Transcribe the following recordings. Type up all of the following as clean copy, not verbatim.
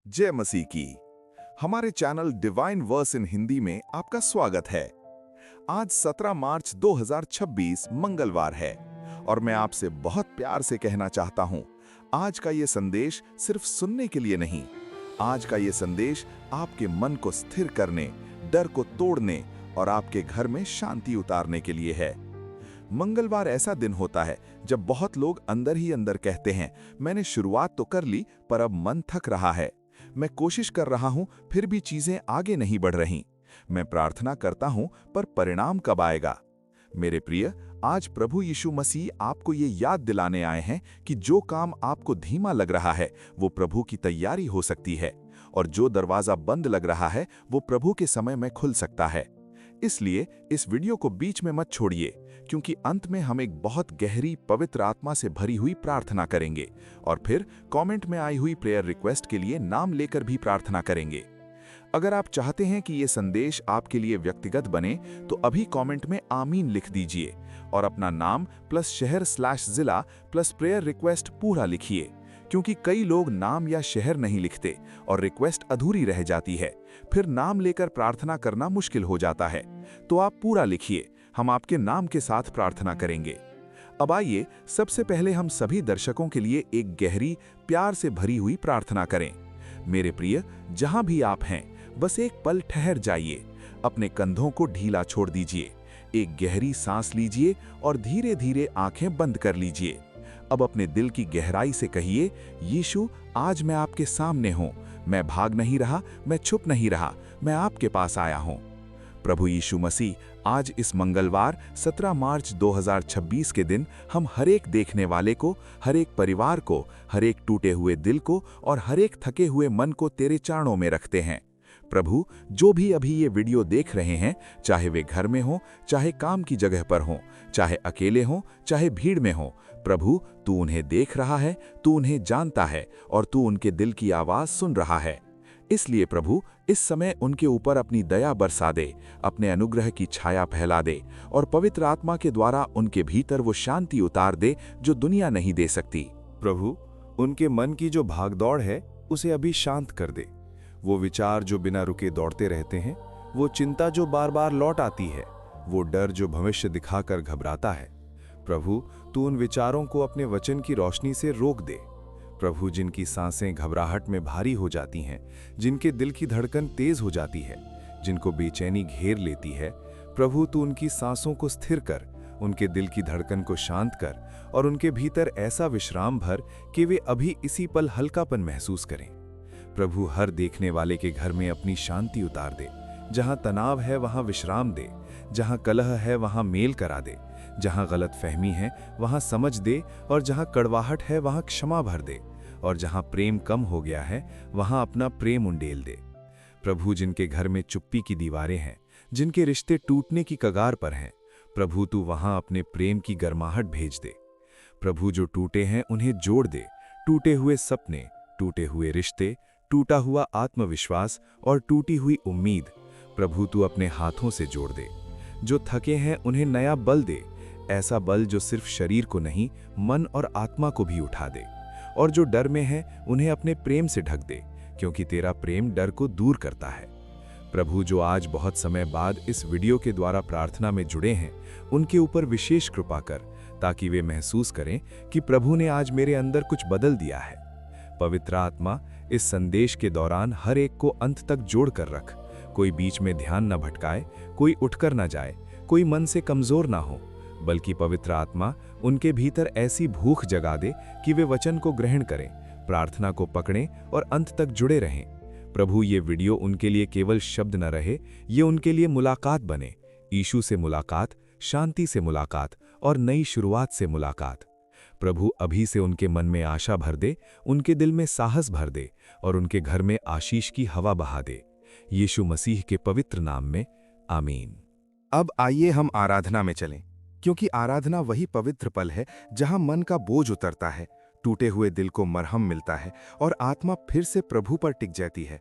जय मसीह की। हमारे चैनल डिवाइन वर्स इन हिंदी में आपका स्वागत है। आज 17 मार्च 2026 मंगलवार है और मैं आपसे बहुत प्यार से कहना चाहता हूं, आज का ये संदेश सिर्फ सुनने के लिए नहीं, आज का ये संदेश आपके मन को स्थिर करने, डर को तोड़ने और आपके घर में शांति उतारने के लिए है। मंगलवार ऐसा दिन होता है जब बहुत लोग अंदर ही अंदर कहते हैं, मैंने शुरुआत तो कर ली पर अब मन थक रहा है, मैं कोशिश कर रहा हूं फिर भी चीजें आगे नहीं बढ़ रहीं, मैं प्रार्थना करता हूं पर परिणाम कब आएगा। मेरे प्रिय, आज प्रभु यीशु मसीह आपको ये याद दिलाने आए हैं कि जो काम आपको धीमा लग रहा है वो प्रभु की तैयारी हो सकती है, और जो दरवाजा बंद लग रहा है वो प्रभु के समय में खुल सकता है। इसलिए इस वीडियो को बीच में मत छोड़िए, क्योंकि अंत में हम एक बहुत गहरी पवित्र आत्मा से भरी हुई प्रार्थना करेंगे और फिर कमेंट में आई हुई प्रेयर रिक्वेस्ट के लिए नाम लेकर भी प्रार्थना करेंगे। अगर आप चाहते हैं कि ये संदेश आपके लिए व्यक्तिगत बने तो अभी कमेंट में आमीन लिख दीजिए और अपना नाम प्लस शहर / जिला प्लस प्रेयर रिक्वेस्ट पूरा लिखिए, क्योंकि कई लोग नाम या शहर नहीं लिखते और रिक्वेस्ट अधूरी रह जाती है, फिर नाम लेकर प्रार्थना करना मुश्किल हो जाता है। तो आप पूरा लिखिए, हम आपके नाम के साथ प्रार्थना करेंगे। अब आइए सबसे पहले हम सभी दर्शकों के लिए एक गहरी, प्यार से भरी हुई प्रार्थना करें। मेरे प्रिय, जहां भी आप हैं, बस एक पल ठहर जाइए, अपने कंधों को ढीला छोड़ दीजिए, एक गहरी सांस लीजिए और धीरे धीरे आंखें बंद कर लीजिए। अब अपने दिल की गहराई से कहिए, यीशु, आज मैं आपके सामने हूं, मैं भाग नहीं रहा, मैं छुप नहीं रहा, मैं आपके पास आया हूं। प्रभु यीशु मसीह, आज इस मंगलवार 17 मार्च 2026 के दिन हम हर एक देखने वाले को, हर एक परिवार को, हर एक टूटे हुए दिल को और हर एक थके हुए मन को तेरे चरणों में रखते हैं। प्रभु, जो भी अभी ये वीडियो देख रहे हैं, चाहे वे घर में हों, चाहे काम की जगह पर हों, चाहे अकेले हों, चाहे भीड़ में हों, प्रभु तू उन्हें देख रहा है, तू उन्हें जानता है और तू उनके दिल की आवाज सुन रहा है। इसलिए प्रभु, इस समय उनके ऊपर अपनी दया बरसा दे, अपने अनुग्रह की छाया फैला दे और पवित्र आत्मा के द्वारा उनके भीतर वो शांति उतार दे जो दुनिया नहीं दे सकती। प्रभु, उनके मन की जो भागदौड़ है उसे अभी शांत कर दे। वो विचार जो बिना रुके दौड़ते रहते हैं, वो चिंता जो बार बार लौट आती है, वो डर जो भविष्य दिखाकर घबराता है, प्रभु तू उन विचारों को अपने वचन की रोशनी से रोक दे। प्रभु, जिनकी सांसें घबराहट में भारी हो जाती हैं, जिनके दिल की धड़कन तेज हो जाती है, जिनको बेचैनी घेर लेती है, प्रभु तू उनकी सांसों को स्थिर कर, उनके दिल की धड़कन को शांत कर और उनके भीतर ऐसा विश्राम भर कि वे अभी इसी पल हल्कापन महसूस करें। प्रभु, हर देखने वाले के घर में अपनी शांति उतार दे, जहां तनाव है वहां विश्राम दे, जहां कलह है वहां मेल करा दे, जहां गलतफहमी है वहां समझ दे और जहां कड़वाहट है वहां क्षमा भर दे और जहां प्रेम कम हो गया है वहां अपना प्रेम उंडेल दे। प्रभु, जिनके घर में चुप्पी की दीवारें हैं, जिनके रिश्ते टूटने की कगार पर हैं, प्रभु तू वहां अपने प्रेम की गर्माहट भेज दे। प्रभु, जो टूटे हैं उन्हें जोड़ दे, टूटे हुए सपने, टूटे हुए रिश्ते, टूटा हुआ आत्मविश्वास और टूटी हुई उम्मीद, प्रभु तू अपने हाथों से जोड़ दे। जो थके हैं उन्हें नया बल दे, ऐसा बल जो सिर्फ शरीर को नहीं, मन और आत्मा को भी उठा दे। और जो डर में हैं उन्हें अपने प्रेम से ढक दे, क्योंकि तेरा प्रेम डर को दूर करता है। प्रभु, जो आज बहुत समय बाद इस वीडियो के द्वारा प्रार्थना में जुड़े हैं, उनके ऊपर विशेष कृपा कर, ताकि वे महसूस करें कि प्रभु ने आज मेरे अंदर कुछ बदल दिया है। पवित्र आत्मा, इस संदेश के दौरान हर एक को अंत तक जोड़ कर रख, कोई बीच में ध्यान न भटकाए, कोई उठकर न जाए, कोई मन से कमजोर ना हो, बल्कि पवित्र आत्मा उनके भीतर ऐसी भूख जगा दे कि वे वचन को ग्रहण करें, प्रार्थना को पकड़ें और अंत तक जुड़े रहें। प्रभु, ये वीडियो उनके लिए केवल शब्द न रहे, ये उनके लिए मुलाकात बने, यीशु से मुलाकात, शांति से मुलाकात और नई शुरुआत से मुलाकात। प्रभु, अभी से उनके मन में आशा भर दे, उनके दिल में साहस भर दे और उनके घर में आशीष की हवा बहा दे। यीशु मसीह के पवित्र नाम में, आमीन। अब आइए हम आराधना में चलें, क्योंकि आराधना वही पवित्र पल है जहां मन का बोझ उतरता है, टूटे हुए दिल को मरहम मिलता है और आत्मा फिर से प्रभु पर टिक जाती है।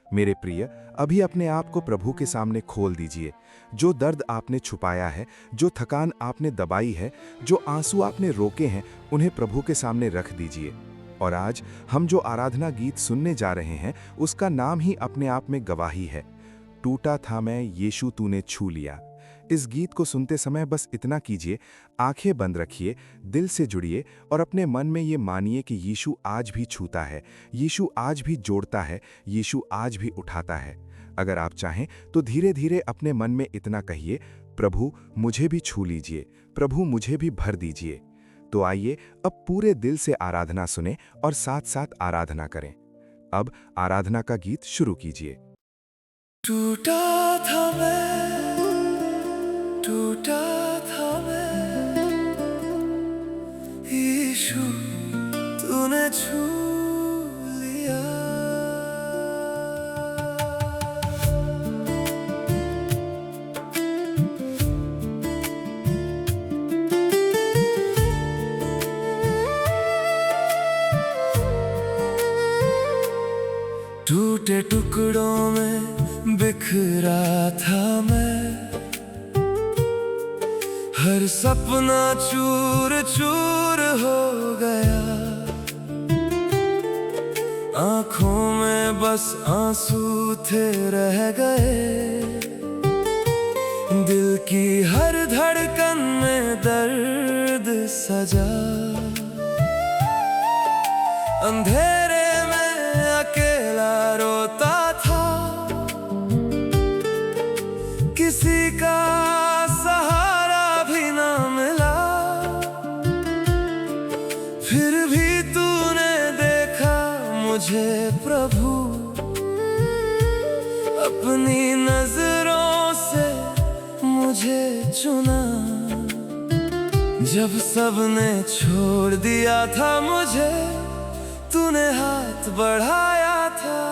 मेरे प्रिय, अभी अपने आप को प्रभु के सामने खोल दीजिए। जो दर्द आपने छुपाया है, जो थकान आपने दबाई है, जो आंसू आपने रोके हैं, उन्हें प्रभु के सामने रख दीजिए। और आज हम जो आराधना गीत सुनने जा रहे हैं उसका नाम ही अपने आप में गवाही है। टूटा था मैं, यीशु तूने छू लिया। इस गीत को सुनते समय बस इतना कीजिए, आंखें बंद रखिए, दिल से जुड़िए और अपने मन में ये मानिए कि यीशु आज भी छूता है, यीशु आज भी जोड़ता है, यीशु आज भी उठाता है। अगर आप चाहें तो धीरे धीरे अपने मन में इतना कहिए, प्रभु मुझे भी छू लीजिए, प्रभु मुझे भी भर दीजिए। तो आइए अब पूरे दिल से आराधना सुने और साथ साथ आराधना करें। अब आराधना का गीत शुरू कीजिए। टूटा था मैं, टूटा था मैं, यीशु तूने छू लिया। टूटे टुकड़ों में बिखरा था मैं, हर सपना चूर चूर हो गया। आंखों में बस आंसू थे रह गए, दिल की हर धड़कन में दर्द सजा। अंधेरे में अकेला रोता था, किसी का सहारा भी ना मिला। फिर भी तूने देखा मुझे प्रभु, अपनी नजरों से मुझे चुना। जब सबने छोड़ दिया था मुझे, तूने हाथ बढ़ाया था।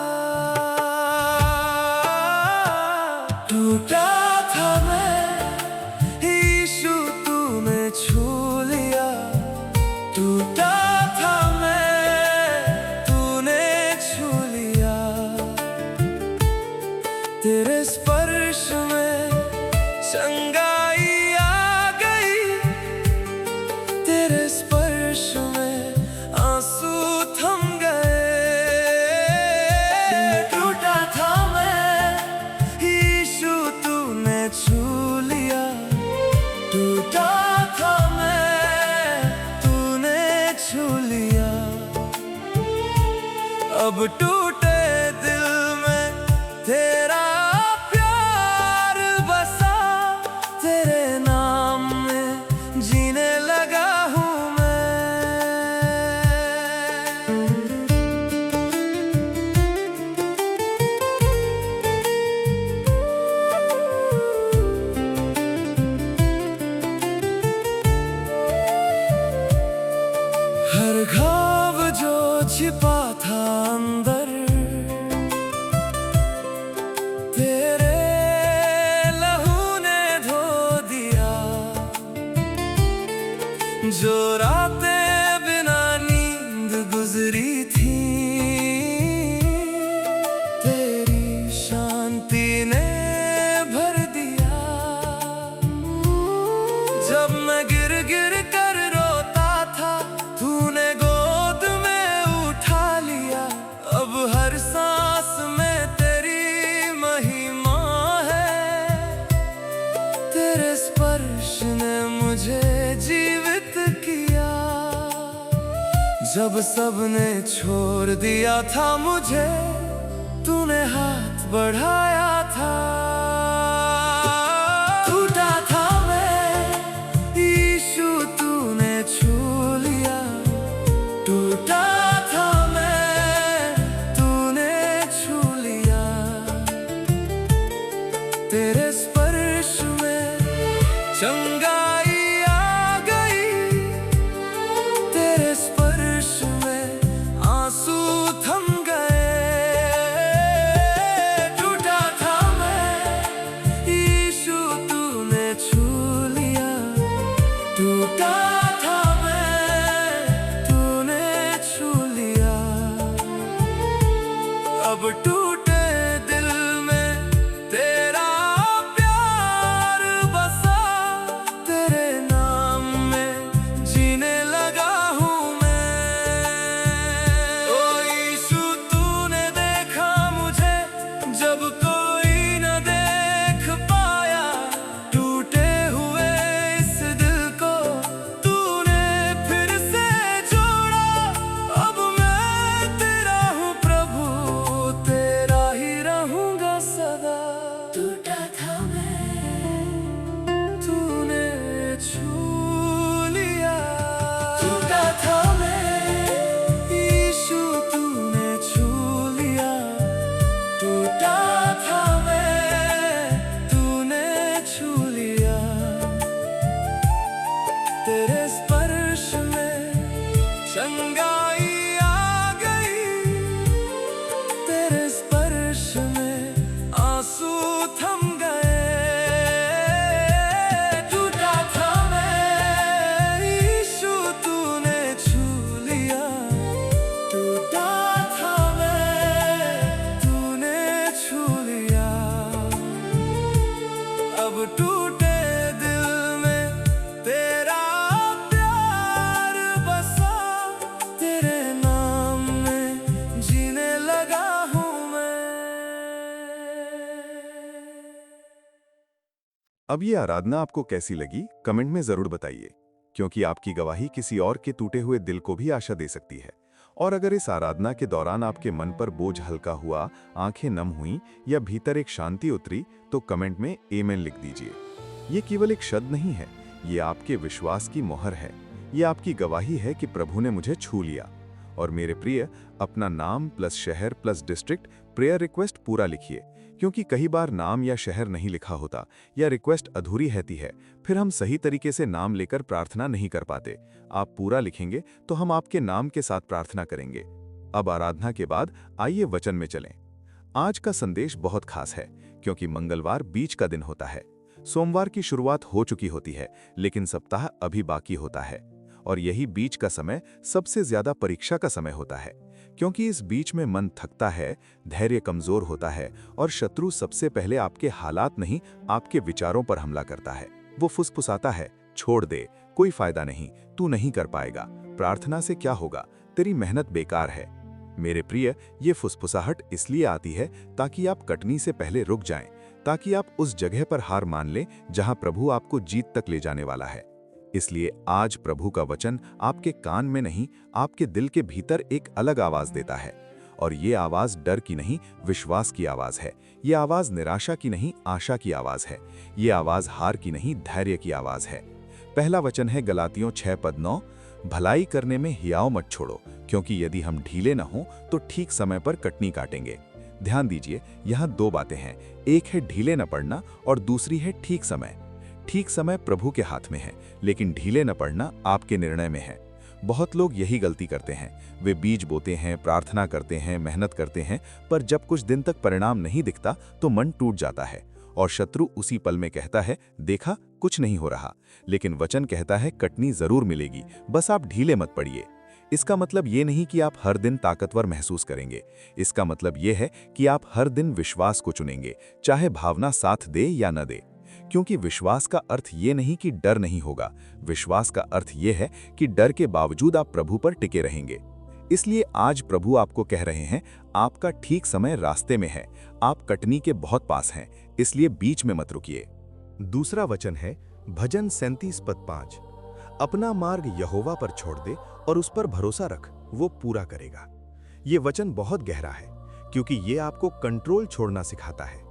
टूटा था मैं, यीशु तूने छू लिया। टूटा था मैं, तूने छू लिया। तेरे स्पर्श में चंगाई आ गई, तेरे स्पर्श में आंसू थम गए। टूटा था मैं, यीशु तूने छू लिया। टूटा था मैं, तूने छू लिया। अब टूटे दिल में तेरा प्यार बसा, तेरे नाम में जीने लगा हूँ हर घाव जो छिपा था अंदर, तेरे लहू ने धो दिया। जो रातें बिना नींद गुजरी थी, तेरी शांति ने भर दिया। जब मैं गिर गिर कर रोता था, तूने गोद में उठा लिया। अब हर सांस में तेरी महिमा है, तेरे स्पर्श ने मुझे जीवित किया। जब सबने छोड़ दिया था मुझे, तूने हाथ बढ़ाया था। टूटा था मैं, यीशु तूने छू लिया। टूटा था मैं, तूने छू लिया। तेरे स्पर्श में चंगाई आ गई, तेरे स्पर्श में आंसू थम गए। टूटा था मैं, यीशु तूने छू लिया। टूटा था मैं, तूने छू लिया। अब टूटे दिल में तेरा प्यार बसा, तेरे नाम में जीने लगा हूँ मैं। अब ये आराधना आपको कैसी लगी कमेंट में जरूर बताइए, क्योंकि आपकी गवाही किसी और के टूटे हुए दिल को भी आशा दे सकती है। और अगर इस आराधना के दौरान आपके मन पर बोझ हल्का हुआ, आंखें नम हुई या भीतर एक शांति उतरी, तो कमेंट में आमीन लिख दीजिए। ये केवल एक शब्द नहीं है, ये आपके विश्वास की मोहर है। ये आपकी गवाही है कि प्रभु ने मुझे छू लिया। और मेरे प्रिय, अपना नाम प्लस शहर प्लस डिस्ट्रिक्ट प्रेयर रिक्वेस्ट पूरा लिखिए, क्योंकि कई बार नाम या शहर नहीं लिखा होता या रिक्वेस्ट अधूरी रहती है, फिर हम सही तरीके से नाम लेकर प्रार्थना नहीं कर पाते। आप पूरा लिखेंगे तो हम आपके नाम के साथ प्रार्थना करेंगे। अब आराधना के बाद आइए वचन में चलें। आज का संदेश बहुत खास है, क्योंकि मंगलवार बीच का दिन होता है। सोमवार की शुरुआत हो चुकी होती है, लेकिन सप्ताह अभी बाकी होता है। और यही बीच का समय सबसे ज्यादा परीक्षा का समय होता है, क्योंकि इस बीच में मन थकता है, धैर्य कमजोर होता है और शत्रु सबसे पहले आपके हालात नहीं, आपके विचारों पर हमला करता है। वो फुसफुसाता है, छोड़ दे, कोई फायदा नहीं, तू नहीं कर पाएगा, प्रार्थना से क्या होगा, तेरी मेहनत बेकार है। मेरे प्रिय, ये फुसफुसाहट इसलिए आती है ताकि आप कटनी से पहले रुक जाएं, ताकि आप उस जगह पर हार मान लें जहां प्रभु आपको जीत तक ले जाने वाला है। इसलिए आज प्रभु का वचन आपके कान में नहीं, आपके दिल के भीतर एक अलग आवाज देता है। और ये आवाज डर की नहीं, विश्वास की आवाज है। ये आवाज निराशा की नहीं, आशा की आवाज है। ये आवाज हार की नहीं, धैर्य की आवाज है। पहला वचन है गलातियों 6:9, भलाई करने में हियाव मत छोड़ो, क्योंकि यदि हम ढीले न हों तो ठीक समय पर कटनी काटेंगे। ध्यान दीजिए, यहाँ दो बातें हैं, एक है ढीले न पड़ना और दूसरी है ठीक समय। ठीक समय प्रभु के हाथ में है, लेकिन ढीले न पड़ना आपके निर्णय में है। बहुत लोग यही गलती करते हैं, वे बीज बोते हैं, प्रार्थना करते हैं, मेहनत करते हैं, पर जब कुछ दिन तक परिणाम नहीं दिखता तो मन टूट जाता है और शत्रु उसी पल में कहता है, देखा कुछ नहीं हो रहा। लेकिन वचन कहता है, कटनी जरूर मिलेगी, बस आप ढीले मत पड़िए। इसका मतलब ये नहीं कि आप हर दिन ताकतवर महसूस करेंगे। इसका मतलब ये है कि आप हर दिन विश्वास को चुनेंगे, चाहे भावना साथ दे या न दे। क्योंकि विश्वास का अर्थ ये नहीं कि डर नहीं होगा, विश्वास का अर्थ ये है कि डर के बावजूद आप प्रभु पर टिके रहेंगे। इसलिए आज प्रभु आपको कह रहे हैं, आपका ठीक समय रास्ते में है, आप कटनी के बहुत पास हैं, इसलिए बीच में मत रुकिए। दूसरा वचन है भजन 37:5, अपना मार्ग यहोवा पर छोड़ दे और उस पर भरोसा रख, वो पूरा करेगा। ये वचन बहुत गहरा है, क्योंकि ये आपको कंट्रोल छोड़ना सिखाता है।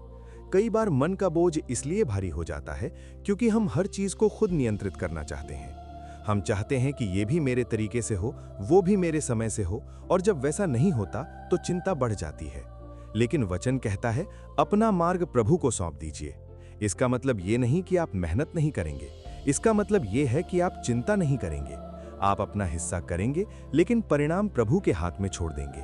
कई बार मन का बोझ इसलिए भारी हो जाता है क्योंकि हम हर चीज को खुद नियंत्रित करना चाहते हैं। हम चाहते हैं कि ये भी मेरे तरीके से हो, वो भी मेरे समय से हो, और जब वैसा नहीं होता तो चिंता बढ़ जाती है। लेकिन वचन कहता है, अपना मार्ग प्रभु को सौंप दीजिए। इसका मतलब ये नहीं कि आप मेहनत नहीं करेंगे, इसका मतलब ये है कि आप चिंता नहीं करेंगे। आप अपना हिस्सा करेंगे, लेकिन परिणाम प्रभु के हाथ में छोड़ देंगे।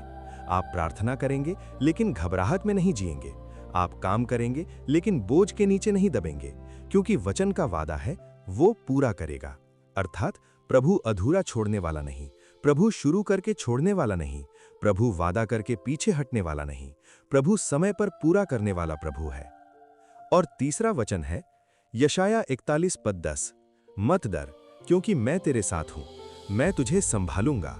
आप प्रार्थना करेंगे, लेकिन घबराहट में नहीं जिएंगे। आप काम करेंगे, लेकिन बोझ के नीचे नहीं दबेंगे, क्योंकि वचन का वादा है, वो पूरा करेगा। अर्थात प्रभु अधूरा छोड़ने वाला नहीं, प्रभु शुरू करके छोड़ने वाला नहीं, प्रभु वादा करके पीछे हटने वाला नहीं, प्रभु समय पर पूरा करने वाला प्रभु है। और तीसरा वचन है यशाया 41:10, मत डर, क्योंकि मैं तेरे साथ हूं, मैं तुझे संभालूंगा।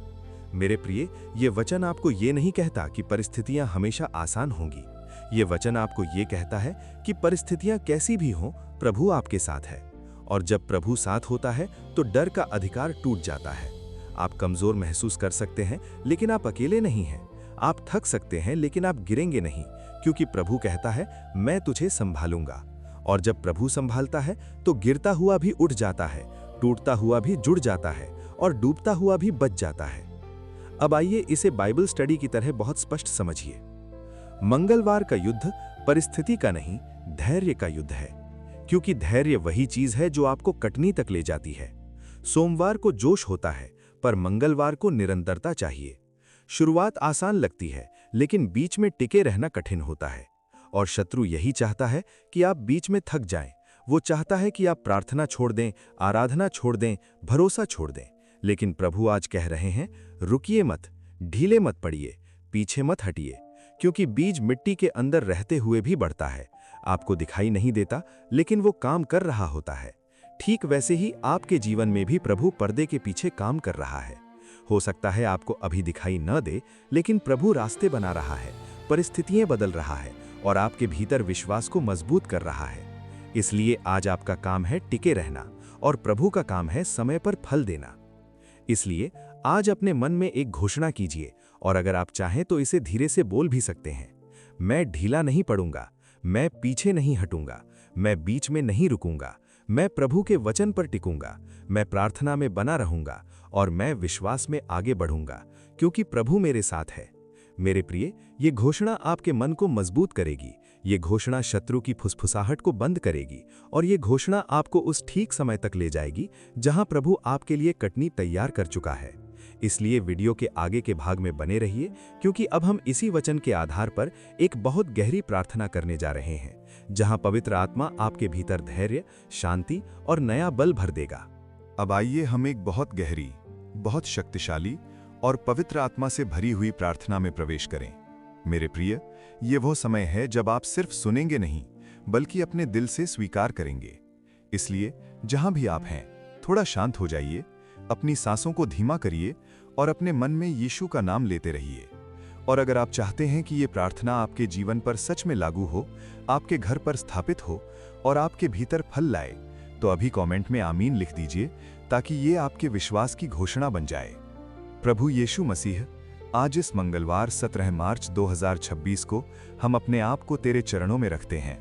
मेरे प्रिय, ये वचन आपको ये नहीं कहता कि परिस्थितियां हमेशा आसान होंगी। ये वचन आपको ये कहता है कि परिस्थितियां कैसी भी हों, प्रभु आपके साथ है। और जब प्रभु साथ होता है तो डर का अधिकार टूट जाता है। आप कमजोर महसूस कर सकते हैं, लेकिन आप अकेले नहीं हैं। आप थक सकते हैं, लेकिन आप गिरेंगे नहीं, क्योंकि प्रभु कहता है, मैं तुझे संभालूंगा। और जब प्रभु संभालता है तो गिरता हुआ भी उठ जाता है, टूटता हुआ भी जुड़ जाता है और डूबता हुआ भी बच जाता है। अब आइए इसे बाइबल स्टडी की तरह बहुत स्पष्ट समझिए। मंगलवार का युद्ध परिस्थिति का नहीं, धैर्य का युद्ध है, क्योंकि धैर्य वही चीज है जो आपको कटनी तक ले जाती है। सोमवार को जोश होता है, पर मंगलवार को निरंतरता चाहिए। शुरुआत आसान लगती है, लेकिन बीच में टिके रहना कठिन होता है। और शत्रु यही चाहता है कि आप बीच में थक जाएं। वो चाहता है कि आप प्रार्थना छोड़ दें, आराधना छोड़ दें, भरोसा छोड़ दें। लेकिन प्रभु आज कह रहे हैं, रुकिए मत, ढीले मत पड़िए, पीछे मत हटिए, क्योंकि बीज मिट्टी के अंदर रहते हुए भी बढ़ता है। आपको दिखाई नहीं देता, लेकिन वो काम कर रहा होता है। ठीक वैसे ही आपके जीवन में भी प्रभु पर्दे के पीछे काम कर रहा है। हो सकता है आपको अभी दिखाई न दे, लेकिन प्रभु रास्ते बना रहा है, परिस्थितियां बदल रहा है और आपके भीतर विश्वास को मजबूत कर रहा है। इसलिए आज आपका काम है टिके रहना और प्रभु का काम है समय पर फल देना। इसलिए आज अपने मन में एक घोषणा कीजिए और अगर आप चाहें तो इसे धीरे से बोल भी सकते हैं। मैं ढीला नहीं पड़ूंगा, मैं पीछे नहीं हटूंगा, मैं बीच में नहीं रुकूंगा, मैं प्रभु के वचन पर टिकूंगा, मैं प्रार्थना में बना रहूंगा और मैं विश्वास में आगे बढ़ूंगा क्योंकि प्रभु मेरे साथ है। मेरे प्रिय, ये घोषणा आपके मन को मजबूत करेगी, ये घोषणा शत्रु की फुसफुसाहट को बंद करेगी और ये घोषणा आपको उस ठीक समय तक ले जाएगी जहां प्रभु आपके लिए कटनी तैयार कर चुका है। इसलिए वीडियो के आगे के भाग में बने रहिए क्योंकि अब हम इसी वचन के आधार पर एक बहुत गहरी प्रार्थना करने जा रहे हैं, जहां पवित्र आत्मा आपके भीतर धैर्य, शांति और नया बल भर देगा। अब आइए हम एक बहुत गहरी, बहुत शक्तिशाली और पवित्र आत्मा से भरी हुई प्रार्थना में प्रवेश करें। मेरे प्रिय, ये वो समय है जब आप सिर्फ सुनेंगे नहीं बल्कि अपने दिल से स्वीकार करेंगे। इसलिए जहां भी आप हैं, थोड़ा शांत हो जाइए, अपनी सांसों को धीमा करिए और अपने मन में यीशु का नाम लेते रहिए। और अगर आप चाहते हैं कि ये प्रार्थना आपके जीवन पर सच में लागू हो, आपके घर पर स्थापित हो और आपके भीतर फल लाए, तो अभी कमेंट में आमीन लिख दीजिए ताकि ये आपके विश्वास की घोषणा बन जाए। प्रभु यीशु मसीह, आज इस मंगलवार 17 मार्च 2026 को हम अपने आप को तेरे चरणों में रखते हैं।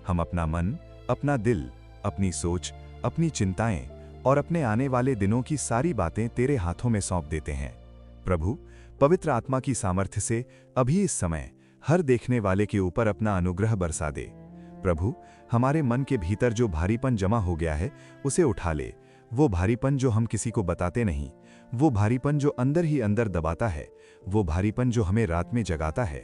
हम अपना मन, अपना दिल, अपनी सोच, अपनी चिंताएं और अपने आने वाले दिनों की सारी बातें तेरे हाथों में सौंप देते हैं। प्रभु, पवित्र आत्मा की सामर्थ्य से अभी इस समय हर देखने वाले के ऊपर अपना अनुग्रह बरसा दे। प्रभु, हमारे मन के भीतर जो भारीपन जमा हो गया है उसे उठा ले। वो भारीपन जो हम किसी को बताते नहीं, वो भारीपन जो अंदर ही अंदर दबाता है, वो भारीपन जो हमें रात में जगाता है।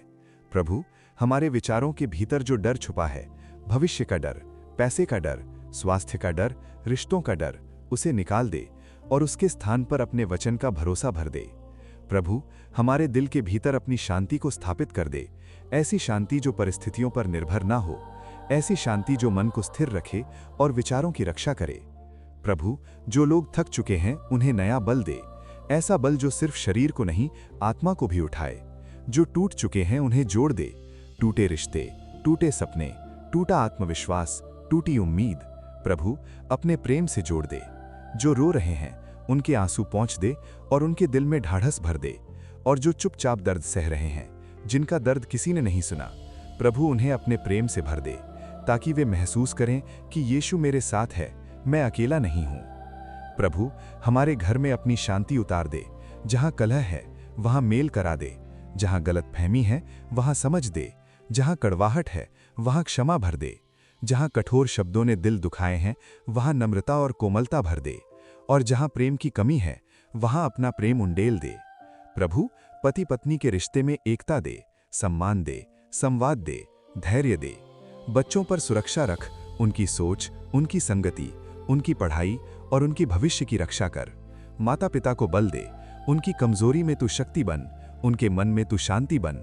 प्रभु, हमारे विचारों के भीतर जो डर छुपा है, भविष्य का डर, पैसे का डर, स्वास्थ्य का डर, रिश्तों का डर, उसे निकाल दे और उसके स्थान पर अपने वचन का भरोसा भर दे। प्रभु, हमारे दिल के भीतर अपनी शांति को स्थापित कर दे, ऐसी शांति जो परिस्थितियों पर निर्भर ना हो, ऐसी शांति जो मन को स्थिर रखे और विचारों की रक्षा करे। प्रभु, जो लोग थक चुके हैं उन्हें नया बल दे, ऐसा बल जो सिर्फ शरीर को नहीं आत्मा को भी उठाए। जो टूट चुके हैं उन्हें जोड़ दे, टूटे रिश्ते, टूटे सपने, टूटा आत्मविश्वास, टूटी उम्मीद, प्रभु अपने प्रेम से जोड़ दे। जो रो रहे हैं उनके आंसू पहुंच दे और उनके दिल में ढाढ़स भर दे। और जो चुपचाप दर्द सह रहे हैं, जिनका दर्द किसी ने नहीं सुना, प्रभु उन्हें अपने प्रेम से भर दे ताकि वे महसूस करें कि यीशु मेरे साथ है, मैं अकेला नहीं हूं। प्रभु, हमारे घर में अपनी शांति उतार दे, जहां कलह है वहां मेल करा दे, जहां गलतफहमी है वहां समझ दे, जहां कड़वाहट है वहां क्षमा भर दे, जहां कठोर शब्दों ने दिल दुखाए हैं वहां नम्रता और कोमलता भर दे, और जहां प्रेम की कमी है वहां अपना प्रेम उंडेल दे। प्रभु, पति पत्नी के रिश्ते में एकता दे, सम्मान दे, संवाद दे, धैर्य दे। बच्चों पर सुरक्षा रख, उनकी सोच, उनकी संगति, उनकी पढ़ाई और उनकी भविष्य की रक्षा कर। माता पिता को बल दे, उनकी कमजोरी में तू शक्ति बन, उनके मन में तू शांति बन।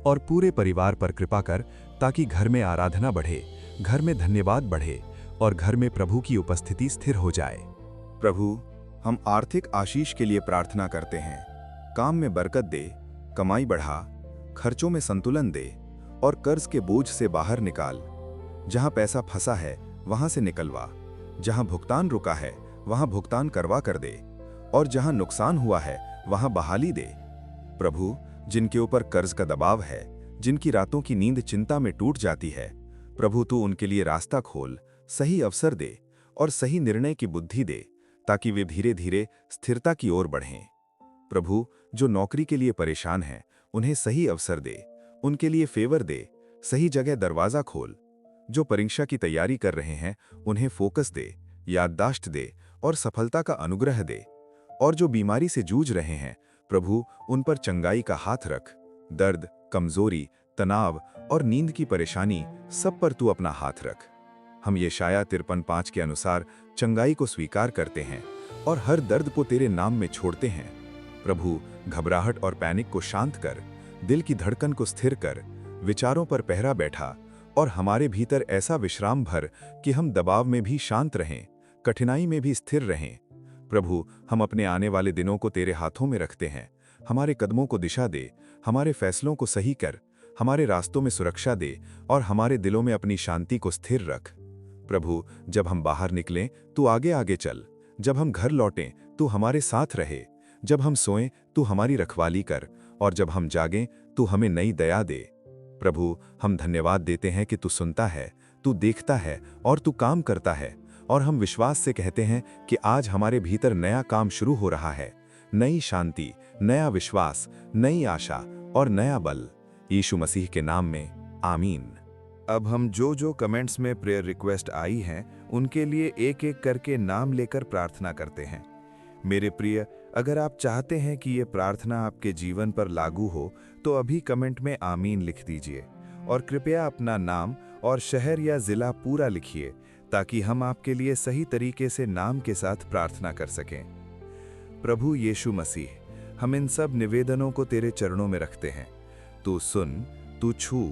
और पूरे परिवार पर कृपा कर ताकि घर में आराधना बढ़े, घर में धन्यवाद बढ़े और घर में प्रभु की उपस्थिति स्थिर हो जाए। प्रभु, हम आर्थिक आशीष के लिए प्रार्थना करते हैं। काम में बरकत दे, कमाई बढ़ा, खर्चों में संतुलन दे और कर्ज के बोझ से बाहर निकाल। जहां पैसा फंसा है वहां से निकलवा, जहां भुगतान रुका है वहां भुगतान करवा कर दे और जहां नुकसान हुआ है वहां बहाली दे। प्रभु, जिनके ऊपर कर्ज का दबाव है, जिनकी रातों की नींद चिंता में टूट जाती है, प्रभु तू उनके लिए रास्ता खोल, सही अवसर दे और सही निर्णय की बुद्धि दे ताकि वे धीरे धीरे स्थिरता की ओर बढ़ें। प्रभु, जो नौकरी के लिए परेशान हैं उन्हें सही अवसर दे, उनके लिए फेवर दे, सही जगह दरवाजा खोल। जो परीक्षा की तैयारी कर रहे हैं उन्हें फोकस दे, याददाश्त दे और सफलता का अनुग्रह दे। और जो बीमारी से जूझ रहे हैं, प्रभु उन पर चंगाई का हाथ रख। दर्द, कमजोरी, तनाव और नींद की परेशानी, सब पर तू अपना हाथ रख। हम यशाया 53:5 के अनुसार चंगाई को स्वीकार करते हैं और हर दर्द को तेरे नाम में छोड़ते हैं। प्रभु, घबराहट और पैनिक को शांत कर, दिल की धड़कन को स्थिर कर, विचारों पर पहरा बैठा और हमारे भीतर ऐसा विश्राम भर कि हम दबाव में भी शांत रहें, कठिनाई में भी स्थिर रहें। प्रभु, हम अपने आने वाले दिनों को तेरे हाथों में रखते हैं। हमारे कदमों को दिशा दे, हमारे फैसलों को सही कर, हमारे रास्तों में सुरक्षा दे और हमारे दिलों में अपनी शांति को स्थिर रख। प्रभु, जब हम बाहर निकलें तू आगे आगे चल, जब हम घर लौटें तू हमारे साथ रहे, जब हम सोएं तू हमारी रखवाली कर, और जब हम जागें तू हमें नई दया दे। प्रभु, हम धन्यवाद देते हैं कि तू सुनता है, तू देखता है और तू काम करता है, और हम विश्वास से कहते हैं कि आज हमारे भीतर नया काम शुरू हो रहा है, नई शांति, नया विश्वास, नई आशा और नया बल। यीशु मसीह के नाम में आमीन। अब हम जो कमेंट्स में प्रेयर रिक्वेस्ट आई हैं उनके लिए एक एक करके नाम लेकर प्रार्थना करते हैं। मेरे प्रिय, अगर आप चाहते हैं कि ये प्रार्थना आपके जीवन पर लागू हो तो अभी कमेंट में आमीन लिख दीजिए, और कृपया अपना नाम और शहर या जिला पूरा लिखिए ताकि हम आपके लिए सही तरीके से नाम के साथ प्रार्थना कर सकें। प्रभु यीशु मसीह, हम इन सब निवेदनों को तेरे चरणों में रखते हैं। तू सुन, तू छू,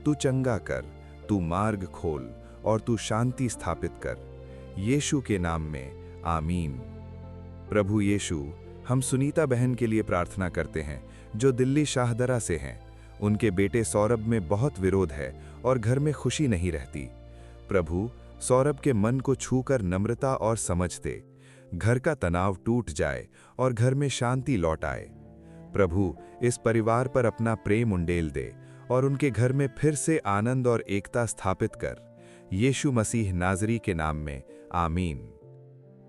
तू चंगा कर, तू मार्ग खोल और तू शांति स्थापित कर। यीशु के नाम में आमीन। प्रभु यीशु, हम सुनीता बहन के लिए प्रार्थना करते हैं जो दिल्ली शाहदरा से हैं। उनके बेटे सौरभ में बहुत विरोध है और घर में खुशी नहीं रहती। प्रभु, सौरभ के मन को छूकर नम्रता और समझ दे, घर का तनाव टूट जाए और घर में शांति लौट आए। प्रभु, इस परिवार पर अपना प्रेम उंडेल दे और उनके घर में फिर से आनंद और एकता स्थापित कर। यीशु मसीह नाजरी के नाम में आमीन।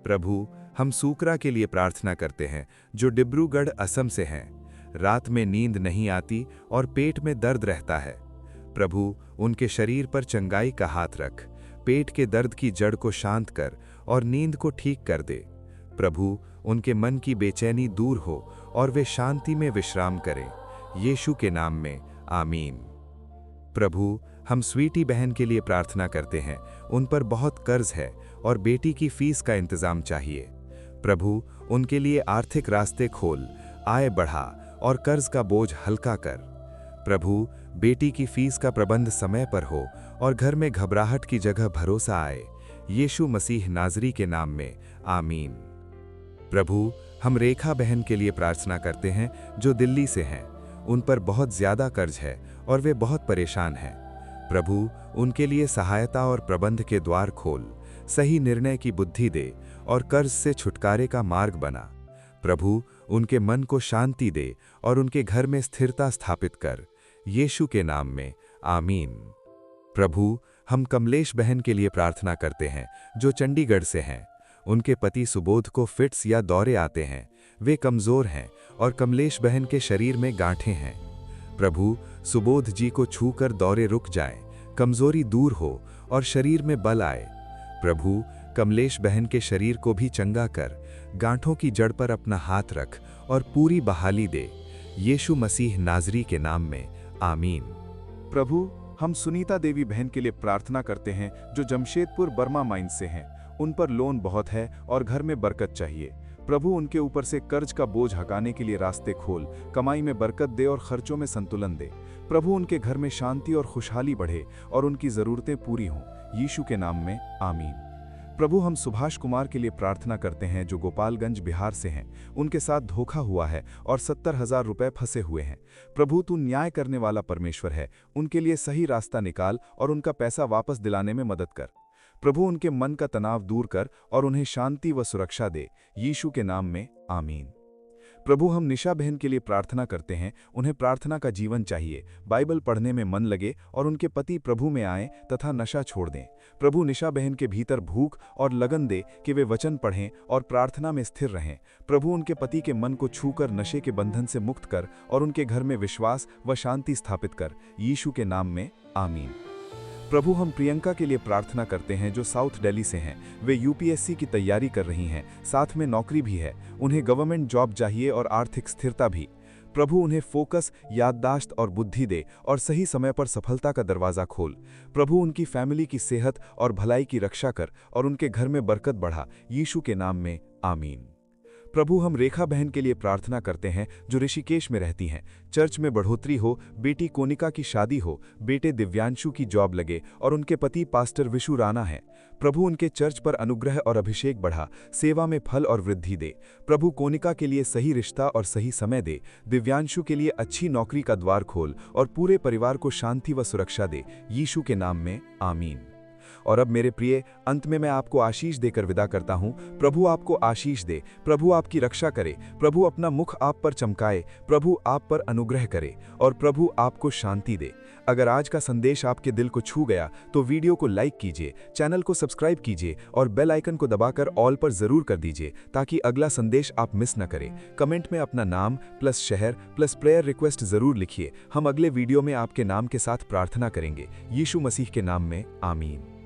प्रभु, हम सूकरा के लिए प्रार्थना करते हैं जो डिब्रूगढ़ असम से हैं। रात में नींद नहीं आती और पेट में दर्द रहता है। प्रभु, उनके शरीर पर चंगाई का हाथ रख, पेट के दर्द की जड़ को शांत कर और नींद को ठीक कर दे। प्रभु, उनके मन की बेचैनी दूर हो और वे शांति में विश्राम करें। यीशु के नाम में आमीन। प्रभु, हम स्वीटी बहन के लिए प्रार्थना करते हैं। उन पर बहुत कर्ज है और बेटी की फीस का इंतजाम चाहिए। प्रभु, उनके लिए आर्थिक रास्ते खोल, आय बढ़ा और कर्ज का बोझ हल्का कर। प्रभु, बेटी की फीस का प्रबंध समय पर हो और घर में घबराहट की जगह भरोसा आए। यीशु मसीह नाजरी के नाम में आमीन। प्रभु, हम रेखा बहन के लिए प्रार्थना करते हैं जो दिल्ली से हैं। उन पर बहुत ज्यादा कर्ज है और वे बहुत परेशान हैं। प्रभु, उनके लिए सहायता और प्रबंध के द्वार खोल, सही निर्णय की बुद्धि दे और कर्ज से छुटकारे का मार्ग बना। प्रभु, उनके मन को शांति दे और उनके घर में स्थिरता स्थापित कर। यीशु के नाम में आमीन। प्रभु, हम कमलेश बहन के लिए प्रार्थना करते हैं जो चंडीगढ़ से हैं। उनके पति सुबोध को फिट्स या दौरे आते हैं। वे कमजोर हैं और कमलेश बहन के शरीर में गांठें हैं। प्रभु, सुबोध जी को छूकर दौरे रुक जाएं, कमजोरी दूर हो और शरीर में बल आए। प्रभु, कमलेश बहन के शरीर को भी चंगा कर, गांठों की जड़ पर अपना हाथ रख और पूरी बहाली दे। यीशु मसीह नाजरी के नाम में आमीन। प्रभु, हम सुनीता देवी बहन के लिए प्रार्थना करते हैं जो जमशेदपुर बर्मा माइंस से हैं। उन पर लोन बहुत है और घर में बरकत चाहिए। प्रभु, उनके ऊपर से कर्ज का बोझ हटाने के लिए रास्ते खोल, कमाई में बरकत दे और खर्चों में संतुलन दे। प्रभु, उनके घर में शांति और खुशहाली बढ़े और उनकी ज़रूरतें पूरी हों। यीशु के नाम में आमीन। प्रभु, हम सुभाष कुमार के लिए प्रार्थना करते हैं जो गोपालगंज बिहार से हैं। उनके साथ धोखा हुआ है और 70,000 रुपए फंसे हुए हैं। प्रभु, तू न्याय करने वाला परमेश्वर है। उनके लिए सही रास्ता निकाल और उनका पैसा वापस दिलाने में मदद कर। प्रभु, उनके मन का तनाव दूर कर और उन्हें शांति व सुरक्षा दे। यीशु के नाम में आमीन। प्रभु, हम निशा बहन के लिए प्रार्थना करते हैं। उन्हें प्रार्थना का जीवन चाहिए, बाइबल पढ़ने में मन लगे और उनके पति प्रभु में आए तथा नशा छोड़ दें। प्रभु, निशा बहन के भीतर भूख और लगन दे कि वे वचन पढ़ें और प्रार्थना में स्थिर रहें। प्रभु, उनके पति के मन को छूकर नशे के बंधन से मुक्त कर और उनके घर में विश्वास व शांति स्थापित कर। यीशु के नाम में आमीन। प्रभु, हम प्रियंका के लिए प्रार्थना करते हैं जो साउथ दिल्ली से हैं। वे यूपीएससी की तैयारी कर रही हैं, साथ में नौकरी भी है। उन्हें गवर्नमेंट जॉब चाहिए और आर्थिक स्थिरता भी। प्रभु, उन्हें फोकस, याददाश्त और बुद्धि दे और सही समय पर सफलता का दरवाज़ा खोल। प्रभु, उनकी फैमिली की सेहत और भलाई की रक्षा कर और उनके घर में बरकत बढ़ा। यीशु के नाम में आमीन। प्रभु, हम रेखा बहन के लिए प्रार्थना करते हैं जो ऋषिकेश में रहती हैं। चर्च में बढ़ोतरी हो, बेटी कोनिका की शादी हो, बेटे दिव्यांशु की जॉब लगे और उनके पति पास्टर विशु राणा हैं। प्रभु, उनके चर्च पर अनुग्रह और अभिषेक बढ़ा, सेवा में फल और वृद्धि दे। प्रभु, कोनिका के लिए सही रिश्ता और सही समय दे। दिव्यांशु के लिए अच्छी नौकरी का द्वार खोल और पूरे परिवार को शांति व सुरक्षा दे। यीशु के नाम में आमीन। और अब मेरे प्रिय, अंत में मैं आपको आशीष देकर विदा करता हूं। प्रभु आपको आशीष दे, प्रभु आपकी रक्षा करे, प्रभु अपना मुख आप पर चमकाए, प्रभु आप पर अनुग्रह करे और प्रभु आपको शांति दे। अगर आज का संदेश आपके दिल को छू गया तो वीडियो को लाइक कीजिए, चैनल को सब्सक्राइब कीजिए और बेल आइकन को दबाकर ऑल पर जरूर कर दीजिए ताकि अगला संदेश आप मिस न करें। कमेंट में अपना नाम प्लस शहर प्लस प्रेयर रिक्वेस्ट जरूर लिखिए। हम अगले वीडियो में आपके नाम के साथ प्रार्थना करेंगे। यीशु मसीह के नाम में आमीन।